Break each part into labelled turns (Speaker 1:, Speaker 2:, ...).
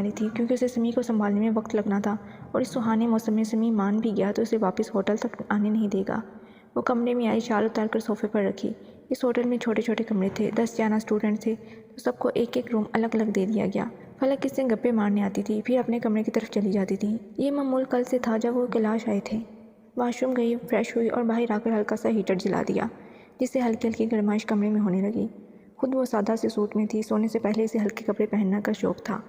Speaker 1: والی تھی کیونکہ اسے سمی کو سنبھالنے میں وقت لگنا تھا، اور اس سہانے موسم میں سمی مان بھی گیا تو اسے واپس ہوٹل تک آنے نہیں دے گا۔ وہ کمرے میں آئی، شال اتار کر صوفے پر رکھی۔ اس ہوٹل میں چھوٹے چھوٹے کمرے تھے، 10 یا 11 اسٹوڈنٹ تھے تو سب کو ایک ایک روم الگ الگ دے دیا گیا۔ فلک اس سے گپے مارنے آتی تھی، پھر اپنے کمرے کی طرف چلی جاتی تھی۔ یہ معمول کل سے تھا جب وہ کلاش آئے تھے۔ واش روم گئی، فریش ہوئی اور باہر آ کر ہلکا سا ہیٹر جلا دیا جس سے ہلکی ہلکی گرمائش کمرے میں ہونے لگی۔ خود وہ سادہ سے سوٹ میں تھی، سونے سے پہلے اسے ہلکے کپڑے پہننے کا شوق تھا۔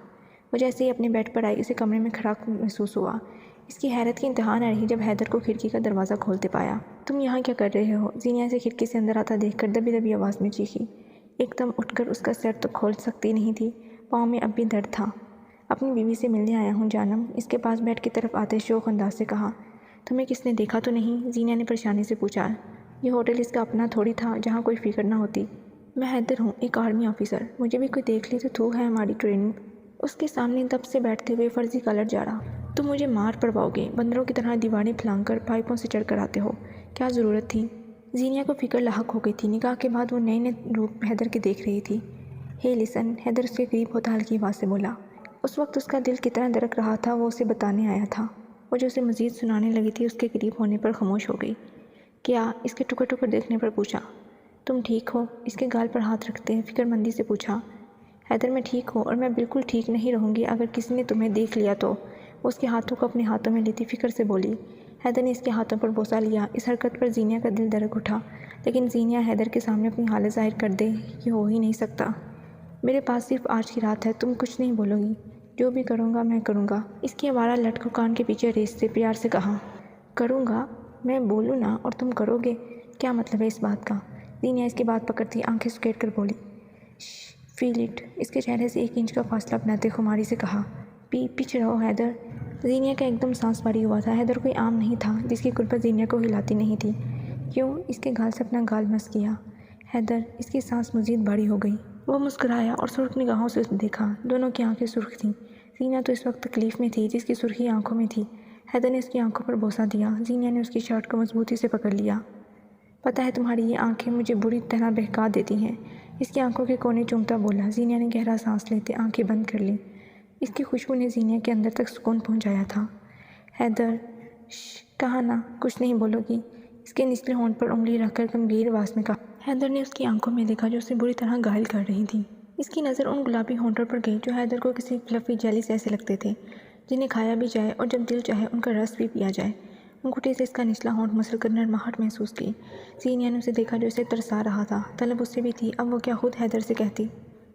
Speaker 1: وہ جیسے ہی اپنے بیڈ پر آئی اسے کمرے میں کھڑاک محسوس ہوا۔ اس کی حیرت کی انتہا نہ رہی جب حیدر کو کھڑکی کا دروازہ کھولتے پایا۔ تم یہاں کیا کر رہے ہو؟ زینیا سے کھڑکی سے اندر آتا دیکھ کر دبی دبی آواز میں چیخی۔ ایک دم اٹھ کر اس کا سر تو کھول سکتی نہیں تھی، پاؤں میں اب بھی درد تھا۔ اپنی بیوی سے ملنے آیا ہوں جانم، اس کے پاس بیڈ کی طرف آتے شوق انداز سے کہا۔ تمہیں کس نے دیکھا تو نہیں؟ زینیا نے پریشانی سے پوچھا۔ یہ ہوٹل اس کا اپنا تھوڑی تھا جہاں کوئی فکر نہ ہوتی۔ میں حیدر ہوں، ایک آرمی آفیسر، مجھے بھی کوئی دیکھ لی تو تھو ہے ہماری ٹریننگ۔ اس کے سامنے دب سے بیٹھتے ہوئے فرضی کالر جاڑا۔ تم مجھے مار پڑواؤ گے، بندروں کی طرح دیواریں پھلانگ کر پائپوں سے چڑھ کر آتے ہو، کیا ضرورت تھی؟ زینیا کو فکر لاحق ہو گئی تھی، نکاح کے بعد وہ نئے نئے روپ حیدر کے دیکھ رہی تھی۔ ہے لسن، حیدر اس کے قریب ہوتا ہلکی آواز سے بولا۔ اس وقت اس کا دل کتنا دھڑک رہا تھا وہ اسے بتانے آیا تھا۔ وہ جو اسے مزید سنانے لگی تھی اس کے قریب ہونے پر خاموش ہو گئی۔ کیا؟ اس کے ٹکڑ ٹکڑ دیکھنے پر پوچھا۔ تم ٹھیک ہو؟ اس کے گال پر ہاتھ رکھتے فکر مندی سے پوچھا۔ حیدر میں ٹھیک ہوں، اور میں بالکل ٹھیک نہیں رہوں گی اگر کسی نے تمہیں دیکھ لیا تو۔ وہ اس کے ہاتھوں کو اپنے ہاتھوں میں لیتی فکر سے بولی۔ حیدر نے اس کے ہاتھوں پر بوسہ لیا۔ اس حرکت پر زینیا کا دل دھڑک اٹھا، لیکن زینیا حیدر کے سامنے اپنی حالت ظاہر کر دے یہ ہو ہی نہیں سکتا۔ میرے پاس صرف آج کی رات ہے، تم کچھ نہیں بولو گی؟ جو بھی کروں گا میں کروں گا، اس کی آوارہ لٹ کو کان کے پیچھے ریستے پیار سے کہا۔ کروں گا؟ میں بولوں نا اور تم کرو گے؟ کیا مطلب ہے اس بات کا؟ زینیا اس کی بات پکڑتی آنکھیں سکیٹ کر بولی۔ فیل اٹ، اس کے چہرے سے 1 انچ کا فاصلہ بناتے خماری سے کہا۔ پیچھے رہو حیدر۔ زینیا کا ایک دم سانس بھاری ہوا تھا۔ حیدر کوئی عام نہیں تھا جس کی قربت زینیا کو ہلاتی نہیں تھی۔ کیوں؟ اس کے گال سے اپنا گال مس کیا۔ حیدر، اس کی سانس مزید بھاری ہو گئی۔ وہ مسکرایا اور سرخ نگاہوں سے اسے دیکھا۔ دونوں کی آنکھیں سرخ تھیں۔ زینیا تو اس وقت تکلیف میں تھی جس کی سرخی آنکھوں میں تھی۔ حیدر نے اس کی آنکھوں پر بوسہ دیا۔ زینیا نے اس کی شرٹ کو مضبوطی سے پکڑ لیا۔ پتہ ہے تمہاری یہ آنکھیں مجھے بری طرح بہکا دیتی ہیں، اس کی آنکھوں کے کونے چومتا بولا۔ زینیا نے گہرا سانس لیتے آنکھیں بند کر لیں۔ اس کی خوشبو نے زینیا کے اندر تک سکون پہنچایا تھا۔ حیدر، کہا نا کچھ نہیں بولو گی؟ اس کے نچلے ہونٹ پر انگلی رکھ کر گمبھیر آواز میں کہا۔ حیدر نے اس کی آنکھوں میں دیکھا جو اسے بری طرح گھائل کر رہی تھی۔ اس کی نظر ان گلابی ہونٹوں پر گئی جو حیدر کو کسی فلفی جیلی سے ایسے لگتے تھے جنہیں کھایا بھی جائے اور جب دل چاہے ان کا رس بھی پیا جائے۔ انگوٹھے سے اس کا نچلا ہونٹ مسل کر نرماہٹ محسوس کی۔ زینیا نے اسے دیکھا جو اسے ترسا رہا تھا۔ طلب اس سے بھی تھی، اب وہ کیا خود حیدر سے کہتی؟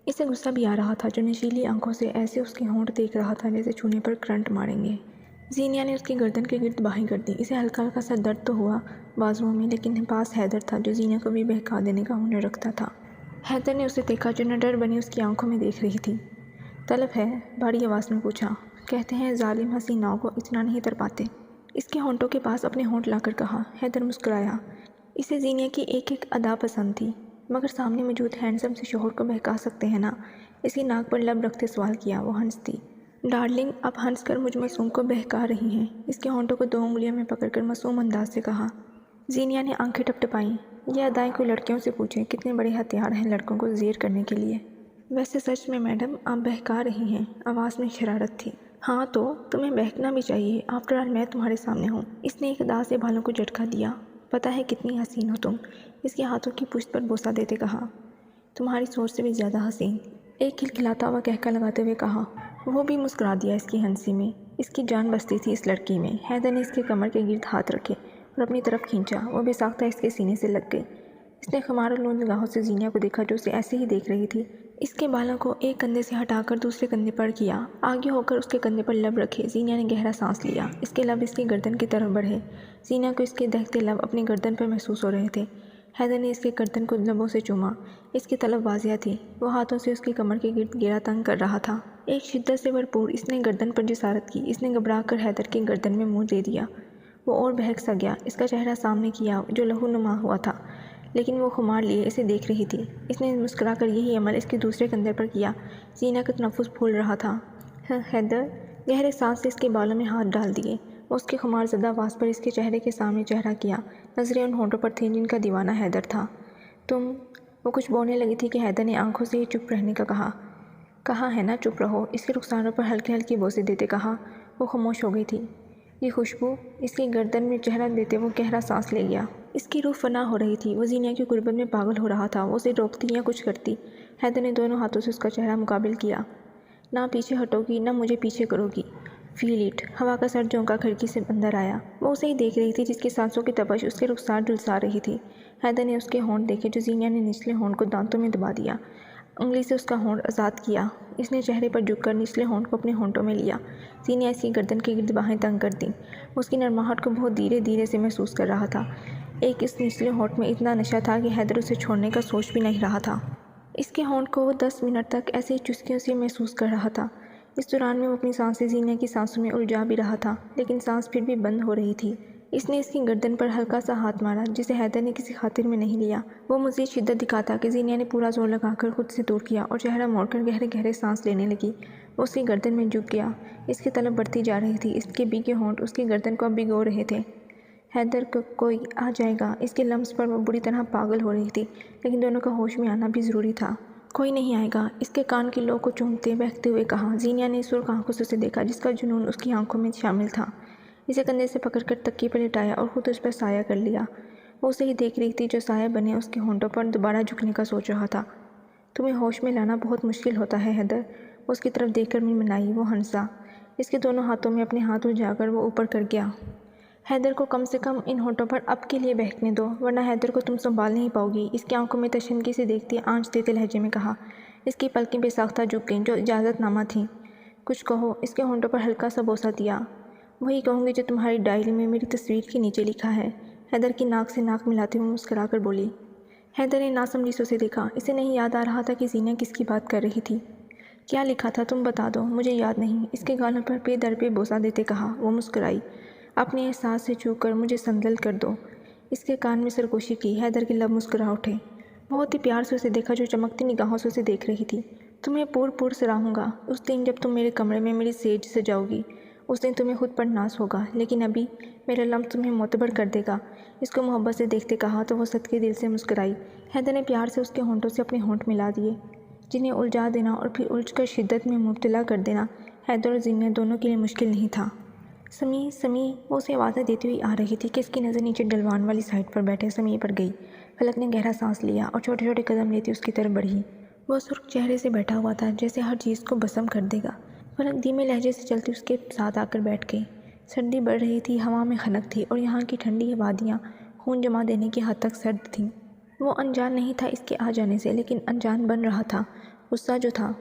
Speaker 1: اسے غصہ بھی آ رہا تھا جو نشیلی آنکھوں سے ایسے اس کے ہونٹ دیکھ رہا تھا جیسے چھونے پر کرنٹ ماریں گے۔ زینیا نے اس کی گردن کے گرد باہیں کر دیں۔ اسے ہلکا ہلکا سا درد تو ہوا بازوؤں میں، لیکن پاس حیدر تھا جو زینیا کو بھی بہکا دینے کا ہنر رکھتا تھا۔ حیدر نے اسے دیکھا جو نڈر بنی اس کی آنکھوں میں دیکھ رہی تھی۔ طلب ہے؟ بھاری آواز میں پوچھا۔ کہتے ہیں ظالم حسیناؤں کو اتنا نہیں تڑپاتے، اس کے ہونٹوں کے پاس اپنے ہونٹ لا کر کہا۔ حیدر مسکرایا۔ اسے زینیا کی ایک ایک ادا پسند تھی، مگر سامنے موجود ہینڈسم سے شوہر کو بہکا سکتے ہیں نا؟ اس کی ناک پر لب رکھتے سوال کیا۔ وہ ہنستی۔ ڈارلنگ، اب ہنس کر مجھ معصوم کو بہکا رہی ہیں، اس کے ہونٹوں کو 2 انگلیوں میں پکڑ کر معصوم انداز سے کہا۔ زینیا نے آنکھیں ٹپٹپائیں۔ یہ ادائیں کوئی لڑکیوں سے پوچھیں، کتنے بڑے ہتھیار ہیں لڑکوں کو زیر کرنے کے لیے۔ ویسے سچ میں میڈم آپ بہکا رہی ہیں، آواز میں شرارت تھی۔ ہاں تو تمہیں بہکنا بھی چاہیے، آفٹر آل میں تمہارے سامنے ہوں۔ اس نے ایک ادا سے بالوں کو جھٹکا دیا۔ پتہ ہے کتنی حسین ہو تم، اس کے ہاتھوں کی پشت پر بوسہ دیتے کہا۔ تمہاری سوچ سے بھی زیادہ حسین، ایک کھلکھلاتا ہوا کہکا لگاتے ہوئے کہا۔ وہ بھی مسکرا دیا اس کی ہنسی میں۔ اس کی جان بستی تھی اس لڑکی میں۔ حیدر نے اس کے کمر کے گرد ہاتھ رکھے اور اپنی طرف کھینچا۔ وہ بے ساختہ اس کے سینے سے لگ گئی۔ اس نے خمار آلود نگاہوں سے زینیا کو دیکھا جو اسے ایسے ہی دیکھ رہی تھی۔ اس کے بالوں کو ایک کندھے سے ہٹا کر دوسرے کندھے پر کیا، آگے ہو کر اس کے کندھے پر لب رکھے۔ زینیا نے گہرا سانس لیا۔ اس کے لب اس کی گردن کی طرف بڑھے۔ زینیا کو اس کے دہتے لب اپنی گردن پر محسوس ہو رہے تھے۔ حیدر نے اس کے گردن کو لبوں سے چوما۔ اس کی طلب واضح تھی۔ وہ ہاتھوں سے اس کی کمر کے گرد گھیرا تنگ کر رہا تھا۔ ایک شدت سے بھرپور اس نے گردن پر جسارت کی۔ اس نے گھبرا کر حیدر کی گردن میں منہ دے دیا۔ وہ اور بہک سا گیا۔ اس کا چہرہ سامنے کیا جو لہو نما ہوا تھا، لیکن وہ خمار لیے اسے دیکھ رہی تھی۔ اس نے مسکرا کر یہی عمل اس کے دوسرے کندھے پر کیا۔ زینیا کا تنفس پھول رہا تھا۔ حیدر، گہرے سانس سے اس کے بالوں میں ہاتھ ڈال دیے۔ وہ اس کی خمار زدہ آواز پر اس کے چہرے کے سامنے چہرہ کیا۔ نظریں ان ہونٹوں پر تھیں جن کا دیوانہ حیدر تھا۔ تم، وہ کچھ بولنے لگی تھی کہ حیدر نے آنکھوں سے ہی چپ رہنے کا کہا۔ کہا ہے نا چپ رہو، اس کے رخساروں پر ہلکی ہلکی بوسے دیتے کہا۔ وہ خاموش ہو گئی تھی۔ یہ خوشبو، اس کی گردن میں چہرہ دیتے وہ گہرا سانس لے لیا۔ اس کی روح فنا ہو رہی تھی، وہ زینیا کی قربت میں پاگل ہو رہا تھا۔ وہ اسے روکتی یا کچھ کرتی۔ حیدر نے دونوں ہاتھوں سے اس کا چہرہ مقابل کیا۔ نہ پیچھے ہٹو گی نہ مجھے پیچھے کرو گی، فیل اٹ۔ ہوا کا سر جھونکا کھڑکی سے اندر آیا۔ وہ اسے ہی دیکھ رہی تھی جس کی سانسوں کی تپش اس کے رخسار جھلسا رہی تھی۔ حیدر نے اس کے ہونٹ دیکھے جو زینیا نے نچلے ہونٹ کو دانتوں میں دبا دیا، انگلی سے اس کا ہونٹ آزاد کیا۔ اس نے چہرے پر جھک کر نچلے ہونٹ کو اپنے ہونٹوں میں لیا۔ زینیا اس کی گردن کے گرد باہیں تنگ کر دیں۔ وہ اس کی نرماہٹ کو بہت دھیرے دھیرے سے محسوس کر رہا تھا۔ ایک اس نچلے ہونٹ میں اتنا نشہ تھا کہ حیدر اسے چھوڑنے کا سوچ بھی نہیں رہا تھا۔ اس کے ہونٹ کو وہ 10 منٹ تک ایسے ہی چسکیوں سے محسوس کر رہا تھا۔ اس دوران میں وہ اپنی سانسیں زینیا کی سانسوں میں الجھا بھی رہا تھا، لیکن سانس پھر بھی بند ہو رہی تھی۔ اس نے اس کی گردن پر ہلکا سا ہاتھ مارا جسے حیدر نے کسی خاطر میں نہیں لیا۔ وہ مزید شدت دکھاتا کہ زینیا نے پورا زور لگا کر خود سے دور کیا اور چہرہ موڑ کر گہرے گہرے سانس لینے لگی۔ وہ اس کی گردن میں جھک گیا۔ اس کی طلب بڑھتی جا رہی تھی۔ اس کے بھیگے ہونٹ اس کی گردن کو اب بھگو رہے تھے۔ حیدر کو کوئی آ جائے گا، اس کے لمس پر وہ بری طرح پاگل ہو رہی تھی، لیکن دونوں کا ہوش میں آنا بھی ضروری تھا۔ کوئی نہیں آئے گا، اس کے کان کی لو کو چومتے بہکتے ہوئے کہا۔ زینیا نے سرخ آنکھوں سے اسے دیکھا جس کا جنون اس کی آنکھوں میں شامل تھا۔ اسے کندھے سے پکڑ کر تکیے پر لٹایا اور خود اس پر سایہ کر لیا۔ وہ اسے ہی دیکھ رہی تھی جو سایہ بنے اس کے ہونٹوں پر دوبارہ جھکنے کا سوچ رہا تھا۔ تمہیں ہوش میں لانا بہت مشکل ہوتا ہے حیدر، وہ اس کی طرف دیکھ کر منمنائی۔ وہ ہنسا۔ اس کے دونوں ہاتھوں میں اپنے ہاتھ الجھا کر وہ اوپر کر گیا۔ حیدر کو کم سے کم ان ہونٹوں پر اب کے لیے بہکنے دو، ورنہ حیدر کو تم سنبھال نہیں پاؤ گی، اس کی آنکھوں میں تشنگی سے دیکھتے آنچ دیتے لہجے میں کہا۔ اس کی پلکیں بے ساختہ جھک گئیں جو اجازت نامہ تھیں۔ کچھ کہو، اس کے ہونٹوں پر ہلکا سا بوسہ دیا۔ وہی کہوں گی جو تمہاری ڈائری میں میری تصویر کے نیچے لکھا ہے، حیدر کی ناک سے ناک ملاتے ہوئے مسکرا کر بولی۔ حیدر نے ناسمجھی سے اسے دیکھا۔ اسے نہیں یاد آ رہا تھا کہ زینیا کس کی بات کر رہی تھی۔ کیا لکھا تھا تم بتا دو، مجھے یاد نہیں، اس کے گالوں پر پے در پے بوسہ دیتے کہا۔ وہ مسکرائی۔ اپنے احساس سے چھو کر مجھے سنبھل کر دو، اس کے کان میں سرگوشی کی۔ حیدر کے لب مسکرا اٹھے۔ بہت ہی پیار سے اسے دیکھا جو چمکتی نگاہوں سے اسے دیکھ رہی تھی۔ تمہیں پور سراہوں گا اس دن جب تم میرے کمرے میں میری سیج سجاؤ گی، اس دن تمہیں خود پر ناز ہوگا، لیکن ابھی میرا لمس تمہیں معتبر کر دے گا، اس کو محبت سے دیکھتے کہا تو وہ صدقے دل سے مسکرائی۔ حیدر نے پیار سے اس کے ہونٹوں سے اپنے ہونٹ ملا دیے، جنہیں الجھا دینا اور پھر الجھ کر شدت میں مبتلا کر دینا حیدر اور زینیا دونوں کے لیے مشکل نہیں تھا۔ سمیع سمیع، وہ اسے آوازیں دیتی ہوئی آ رہی تھی کہ اس کی نظر نیچے ڈلوان والی سائڈ پر بیٹھے سمیع پر گئی۔ فلک نے گہرا سانس لیا اور چھوٹے چھوٹے قدم لیتی اس کی طرف بڑھی۔ وہ سرخ چہرے سے بیٹھا ہوا تھا جیسے ہر چیز کو بھسم کر دے گا۔ فلک دھیمے لہجے سے چلتی اس کے ساتھ آ کر بیٹھ گئی۔ سردی بڑھ رہی تھی، ہوا میں خنک تھی اور یہاں کی ٹھنڈی وادیاں خون جما دینے کی حد تک سرد تھیں۔ وہ انجان نہیں تھا اس کے آ جانے سے، لیکن انجان بن رہا تھا۔ غصہ جو تھا